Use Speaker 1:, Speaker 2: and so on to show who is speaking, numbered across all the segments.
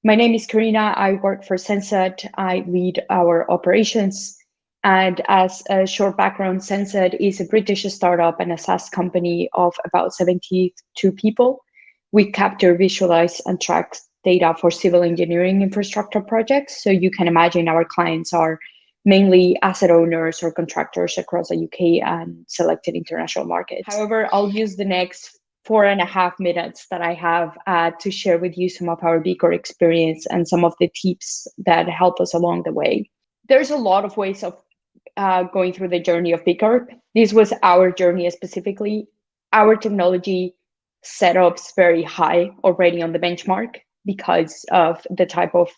Speaker 1: My name is Karina. I work for Sensat. I lead our operations. And as a short background, Sensat is a British startup and a SaaS company of about 72 people. We capture, visualize, and track data for civil engineering infrastructure projects. So you can imagine our clients are mainly asset owners or contractors across the UK and selected international markets. However, I'll use the next 4.5 minutes that I have to share with you some of our B Corp experience and some of the tips that help us along the way. There's a lot of ways of going through the journey of B Corp. This was our journey specifically. Our technology setup's very high already on the benchmark because of the type of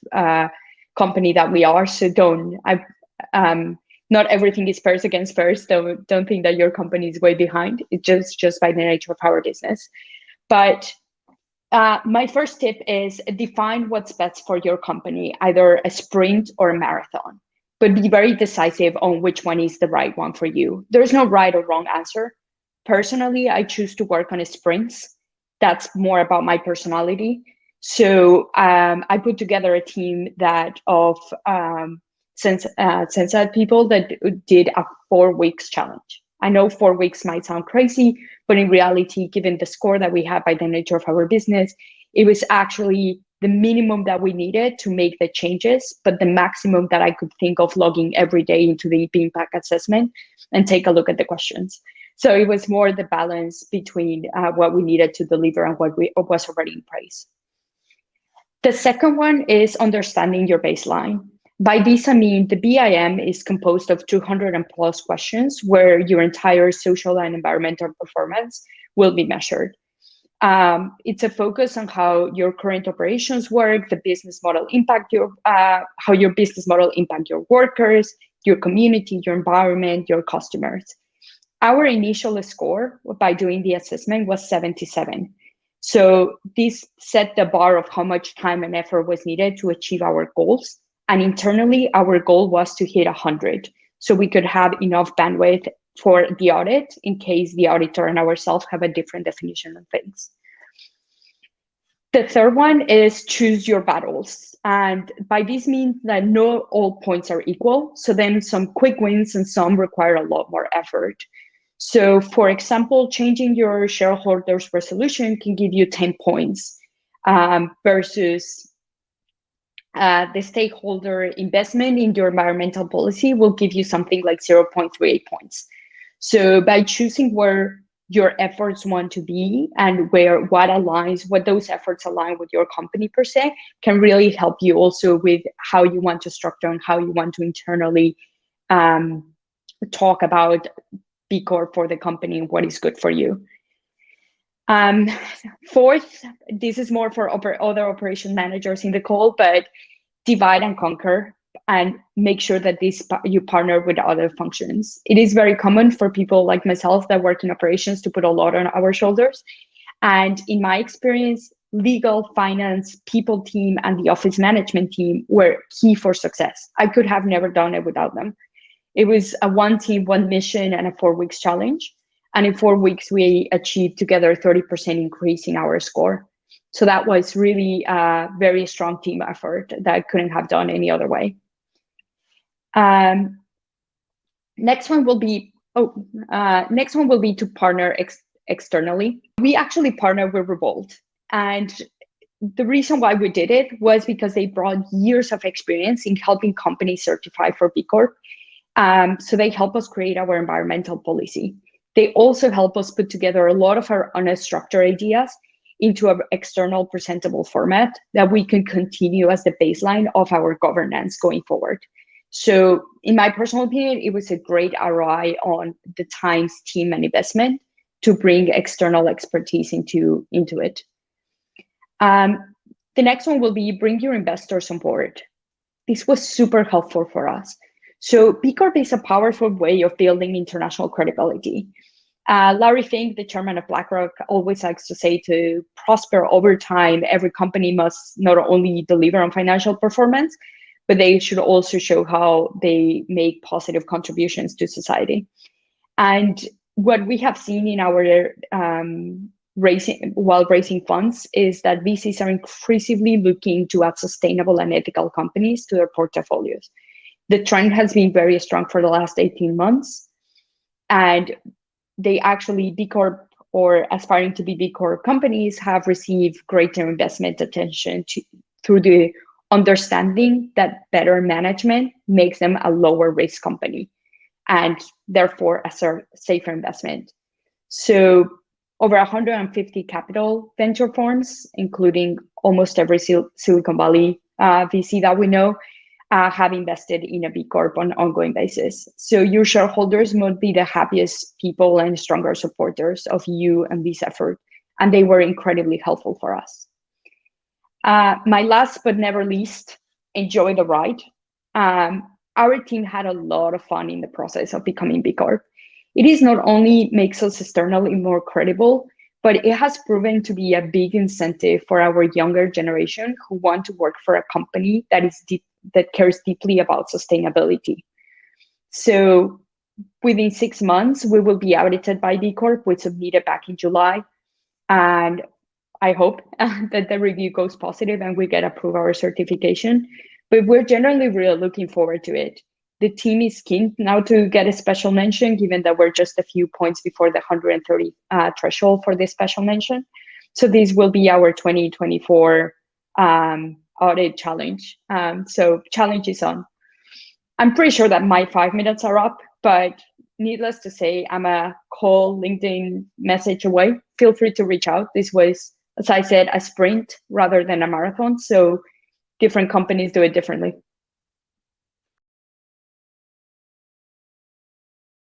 Speaker 1: company that we are. So not everything is first against first. Don't think that your company is way behind. It's just by the nature of our business. But my first tip is define what's best for your company, either a sprint or a marathon, but be very decisive on which one is the right one for you. There's no right or wrong answer. Personally, I choose to work on sprints. That's more about my personality. So I put together a team of Sensat people that did a 4 weeks challenge. I know 4 weeks might sound crazy, but in reality, given the score that we had by the nature of our business, it was actually the minimum that we needed to make the changes, but the maximum that I could think of logging every day into the impact assessment and take a look at the questions. So it was more the balance between what we needed to deliver and what was already in place. The second one is understanding your baseline. By this, I mean the BIM is composed of 200 and plus questions where your entire social and environmental performance will be measured. It's a focus on how your current operations work, the business model impact how your business model impact your workers, your community, your environment, your customers. Our initial score by doing the assessment was 77. So this set the bar of how much time and effort was needed to achieve our goals. And internally, our goal was to hit 100. So we could have enough bandwidth for the audit in case the auditor and ourselves have a different definition of things. The third one is choose your battles. And by this means that not all points are equal. So then some quick wins and some require a lot more effort. So for example, changing your shareholders resolution can give you 10 points versus the stakeholder investment in your environmental policy will give you something like 0.38 points. So by choosing where your efforts want to be and what those efforts align with your company per se can really help you also with how you want to structure and how you want to internally talk about B Corp for the company and what is good for you. Fourth, this is more for other operation managers in the call, but divide and conquer and make sure that you partner with other functions. It is very common for people like myself that work in operations to put a lot on our shoulders. And in my experience, legal, finance, people team, and the office management team were key for success. I could have never done it without them. It was a one team, one mission, and a 4 weeks challenge. And in 4 weeks, we achieved together 30% increase in our score. So that was really a very strong team effort that I couldn't have done any other way. Next one will be to partner externally. We actually partnered with Revolt. And the reason why we did it was because they brought years of experience in helping companies certify for B Corp. So they help us create our environmental policy. They also help us put together a lot of our unstructured ideas into an external presentable format that we can continue as the baseline of our governance going forward. So in my personal opinion, it was a great ROI on the times, team, and investment to bring external expertise into it. The next one will be bring your investors on board. This was super helpful for us. So B Corp is a powerful way of building international credibility. Larry Fink, the chairman of BlackRock, always likes to say to prosper over time, every company must not only deliver on financial performance, but they should also show how they make positive contributions to society. And what we have seen in our raising funds is that VCs are increasingly looking to add sustainable and ethical companies to their portfolios. The trend has been very strong for the last 18 months, and they actually, B Corp or aspiring to be B Corp companies have received greater investment attention through the understanding that better management makes them a lower risk company and therefore a safer investment. So over 150 capital venture firms, including almost every Silicon Valley VC that we know, have invested in a B Corp on an ongoing basis. So your shareholders must be the happiest people and stronger supporters of you and this effort. And they were incredibly helpful for us. My last but never least, enjoy the ride. Our team had a lot of fun in the process of becoming B Corp. It is not only makes us externally more credible, but it has proven to be a big incentive for our younger generation who want to work for a company that cares deeply about sustainability. So within 6 months, we will be audited by B Corp. We submitted back in July. And I hope that the review goes positive and we get approved our certification. But we're generally really looking forward to it. The team is keen now to get a special mention, given that we're just a few points before the 130 threshold for this special mention. So this will be our 2024 audit challenge. So challenge is on. I'm pretty sure that my 5 minutes are up, but needless to say, I'm a call, LinkedIn message away. Feel free to reach out. This was, as I said, a sprint rather than a marathon. So different companies do it differently.